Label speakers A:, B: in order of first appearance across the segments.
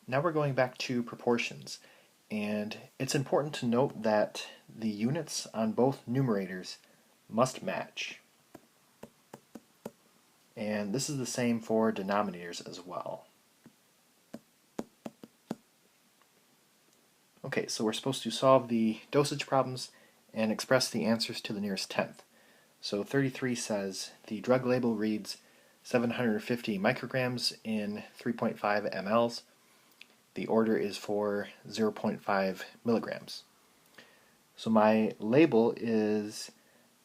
A: Now we're going back to proportions, and it's important to note that the units on both numerators must match. And this is the same for denominators as well. Okay, so we're supposed to solve the dosage problems and express the answers to the nearest tenth. So 33 says the drug label reads 750 micrograms in 3.5 mLs. The order is for 0.5 milligrams. So my label is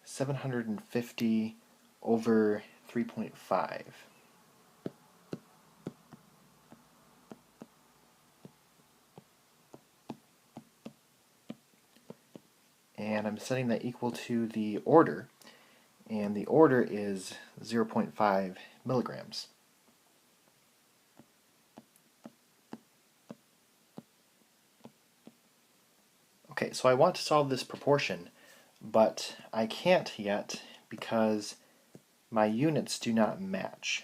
A: 750 over 3.5. And I'm setting that equal to the order, and the order is 0.5 milligrams. Okay, so I want to solve this proportion, but I can't yet because my units do not match.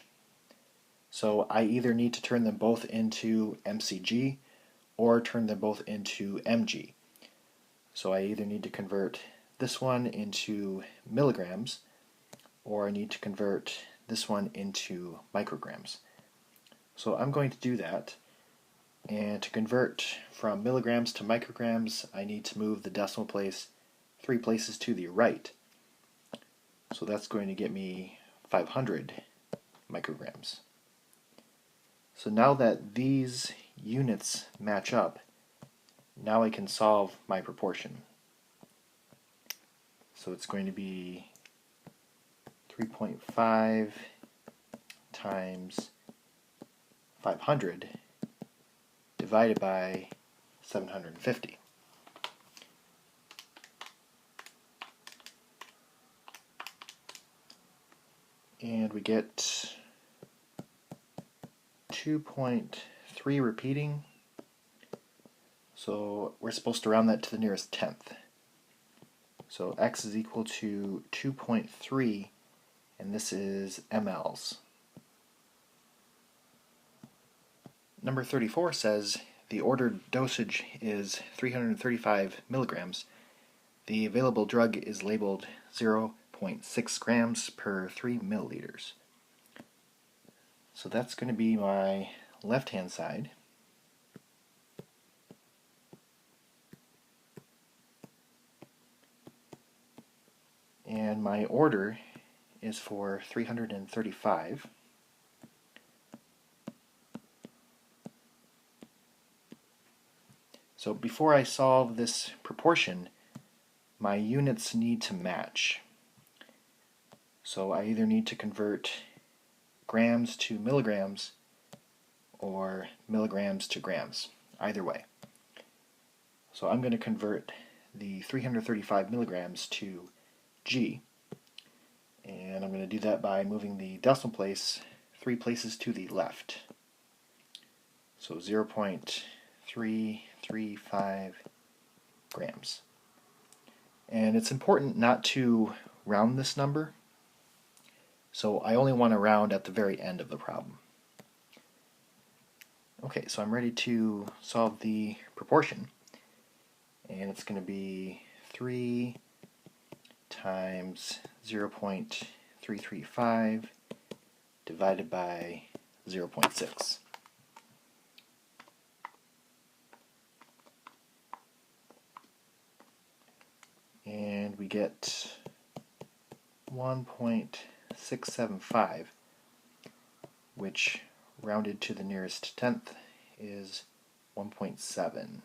A: So I either need to turn them both into mcg or turn them both into mg. So I either need to convert this one into milligrams or I need to convert this one into micrograms. So I'm going to do that, and to convert from milligrams to micrograms I need to move the decimal place 3 places to the right. So that's going to get me 500 micrograms. So now that these units match up, now I can solve my proportion. So it's going to be 3.5 times 500 divided by 750. And we get 2.3 repeating, so we're supposed to round that to the nearest tenth. So x is equal to 2.3, and this is mLs. Number 34 says the ordered dosage is 335 milligrams. The available drug is labeled 0.6 grams per 3 milliliters. So that's going to be my left-hand side. And my order is for 335. So before I solve this proportion, my units need to match. So I either need to convert grams to milligrams or milligrams to grams, either way. So I'm going to convert the 335 milligrams to G, and I'm going to do that by moving the decimal place 3 places to the left. So 0.335 grams. And it's important not to round this number, so I only want to round at the very end of the problem. Okay, so I'm ready to solve the proportion, and it's going to be 3 times 0.335 divided by 0.6. And we get 1.675, which rounded to the nearest tenth is 1.7.